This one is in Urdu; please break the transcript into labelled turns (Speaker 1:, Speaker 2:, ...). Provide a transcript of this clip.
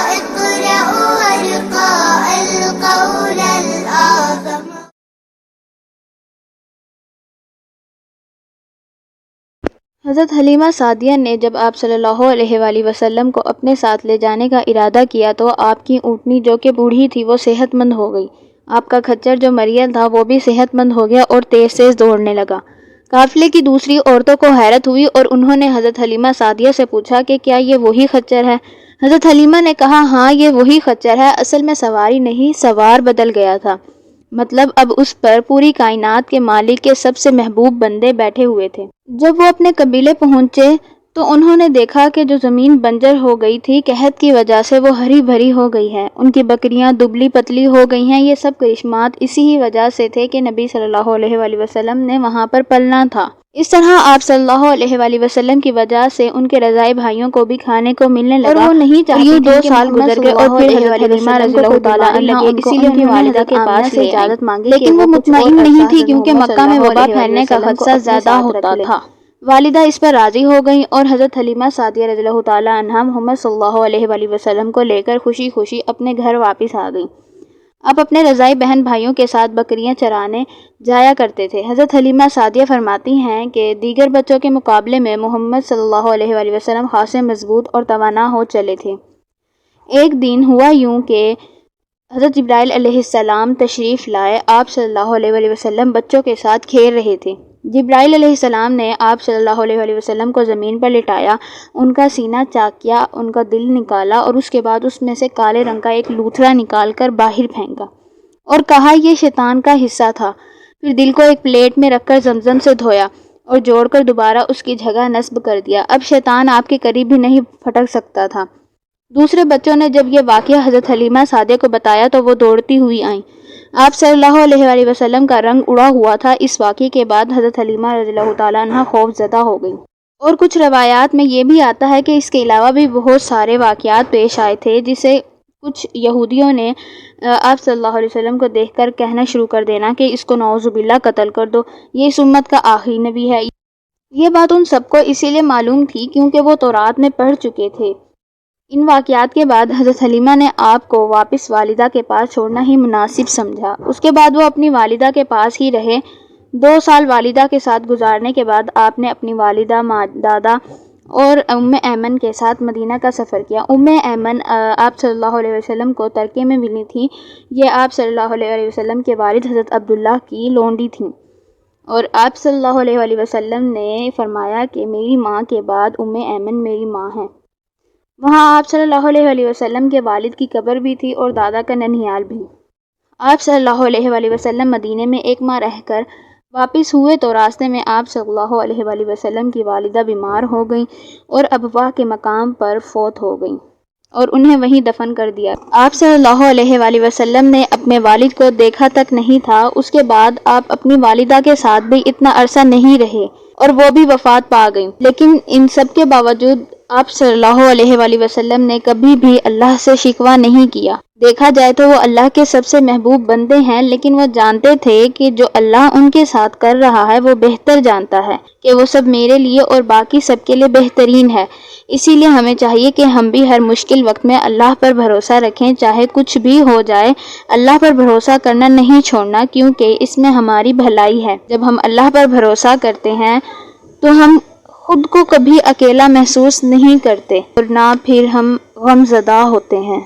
Speaker 1: اقرأوا وارقاء القول الأعظم.
Speaker 2: حضرت حلیمہ سعدیہ نے جب آپ صلی اللہ علیہ وآلہ وسلم کو اپنے ساتھ لے جانے کا ارادہ کیا تو آپ کی اونٹنی جو کہ بوڑھی تھی وہ صحت مند ہو گئی. آپ کا کھچر جو مریل تھا وہ بھی صحت مند ہو گیا اور تیز تیز دوڑنے لگا. قافلے کی دوسری عورتوں کو حیرت ہوئی اور انہوں نے حضرت حلیمہ سعدیہ سے پوچھا کہ کیا یہ وہی خچر ہے؟ حضرت حلیمہ نے کہا ہاں یہ وہی خچر ہے، اصل میں سواری نہیں سوار بدل گیا تھا، مطلب اب اس پر پوری کائنات کے مالک کے سب سے محبوب بندے بیٹھے ہوئے تھے. جب وہ اپنے قبیلے پہنچے تو انہوں نے دیکھا کہ جو زمین بنجر ہو گئی تھی قحط کی وجہ سے وہ ہری بھری ہو گئی ہے، ان کی بکریاں دبلی پتلی ہو گئی ہیں. یہ سب کرشمات اسی ہی وجہ سے تھے کہ نبی صلی اللہ علیہ وآلہ وسلم نے وہاں پر پلنا تھا. اس طرح آپ صلی اللہ علیہ وآلہ وسلم کی وجہ سے ان کے رضاعی بھائیوں کو بھی کھانے کو ملنے لگا، اور وہ نہیں چاہتی 2 سال گزر گئے اور پھر حضرت حلیمہ رضی اللہ تعالیٰ عنہ اسی لیے ان کی والدہ کے پاس سے اجازت مانگی، لیکن وہ مطمئن نہیں تھی کیونکہ مکہ میں وبا پھیلنے کا خدشہ زیادہ ہوتا تھا. والدہ اس پر راضی ہو گئیں اور حضرت حلیمہ سعدیہ رضی اللہ تعالیٰ عنہا محمد صلی اللہ علیہ وآلہ وسلم کو لے کر خوشی خوشی اپنے گھر واپس آ گئیں. اب اپنے رضاعی بہن بھائیوں کے ساتھ بکریاں چرانے جایا کرتے تھے. حضرت حلیمہ سعدیہ فرماتی ہیں کہ دیگر بچوں کے مقابلے میں محمد صلی اللہ علیہ وآلہ وسلم خاصے مضبوط اور توانا ہو چلے تھے. ایک دن ہوا یوں کہ حضرت جبرائیل علیہ السلام تشریف لائے. آپ صلی اللہ علیہ وآلہ وسلم بچوں کے ساتھ کھیل رہے تھے. جبرائیل علیہ السلام نے آپ صلی اللہ علیہ وآلہ وسلم کو زمین پر لٹایا، ان کا سینہ چاک کیا، ان کا دل نکالا اور اس کے بعد اس میں سے کالے رنگ کا ایک لوتھڑا نکال کر باہر پھینکا اور کہا یہ شیطان کا حصہ تھا. پھر دل کو ایک پلیٹ میں رکھ کر زمزم سے دھویا اور جوڑ کر دوبارہ اس کی جگہ نصب کر دیا. اب شیطان آپ کے قریب بھی نہیں پھٹک سکتا تھا. دوسرے بچوں نے جب یہ واقعہ حضرت حلیمہ سعدیہ کو بتایا تو وہ دوڑتی ہوئی آئیں. آپ صلی اللہ علیہ وآلہ وسلم کا رنگ اڑا ہوا تھا. اس واقعے کے بعد حضرت حلیمہ رضی اللہ تعالیٰ عنہا خوف زدہ ہو گئی. اور کچھ روایات میں یہ بھی آتا ہے کہ اس کے علاوہ بھی بہت سارے واقعات پیش آئے تھے جسے کچھ یہودیوں نے آپ صلی اللہ علیہ وسلم کو دیکھ کر کہنا شروع کر دینا کہ اس کو نعوذ باللہ قتل کر دو، یہ اس امت کا آخری نبی ہے. یہ بات ان سب کو اسی لیے معلوم تھی کیونکہ وہ تورات میں پڑھ چکے تھے. ان واقعات کے بعد حضرت حلیمہ نے آپ کو واپس والدہ کے پاس چھوڑنا ہی مناسب سمجھا. اس کے بعد وہ اپنی والدہ کے پاس ہی رہے. 2 سال والدہ کے ساتھ گزارنے کے بعد آپ نے اپنی والدہ، دادا اور ام ایمن کے ساتھ مدینہ کا سفر کیا. ام ایمن آپ صلی اللہ علیہ وسلم کو ترکے میں ملی تھی. یہ آپ صلی اللہ علیہ وسلم کے والد حضرت عبداللہ کی لونڈی تھیں اور آپ صلی اللہ علیہ وآلہ وسلم نے فرمایا کہ میری ماں کے بعد ام ایمن میری ماں ہیں. وہاں آپ صلی اللہ علیہ وآلہ وسلم کے والد کی قبر بھی تھی اور دادا کا ننھیال بھی. آپ صلی اللہ علیہ وآلہ وسلم مدینے میں 1 ماہ رہ کر واپس ہوئے تو راستے میں آپ صلی اللہ علیہ وآلہ وسلم کی والدہ بیمار ہو گئیں اور ابواہ کے مقام پر فوت ہو گئیں اور انہیں وہیں دفن کر دیا. آپ صلی اللہ علیہ وآلہ وسلم نے اپنے والد کو دیکھا تک نہیں تھا. اس کے بعد آپ اپنی والدہ کے ساتھ بھی اتنا عرصہ نہیں رہے اور وہ بھی وفات پا گئیں. لیکن ان سب کے باوجود آپ صلی اللہ علیہ وآلہ وسلم نے کبھی بھی اللہ سے شکوہ نہیں کیا. دیکھا جائے تو وہ اللہ کے سب سے محبوب بندے ہیں، لیکن وہ جانتے تھے کہ جو اللہ ان کے ساتھ کر رہا ہے وہ بہتر جانتا ہے، کہ وہ سب میرے لیے اور باقی سب کے لیے بہترین ہے. اسی لیے ہمیں چاہیے کہ ہم بھی ہر مشکل وقت میں اللہ پر بھروسہ رکھیں، چاہے کچھ بھی ہو جائے. اللہ پر بھروسہ کرنا نہیں چھوڑنا کیونکہ اس میں ہماری بھلائی ہے. جب ہم اللہ پر بھروسہ کرتے ہیں تو ہم خود کو کبھی اکیلا محسوس نہیں کرتے اور نہ پھر ہم غم زدہ ہوتے ہیں.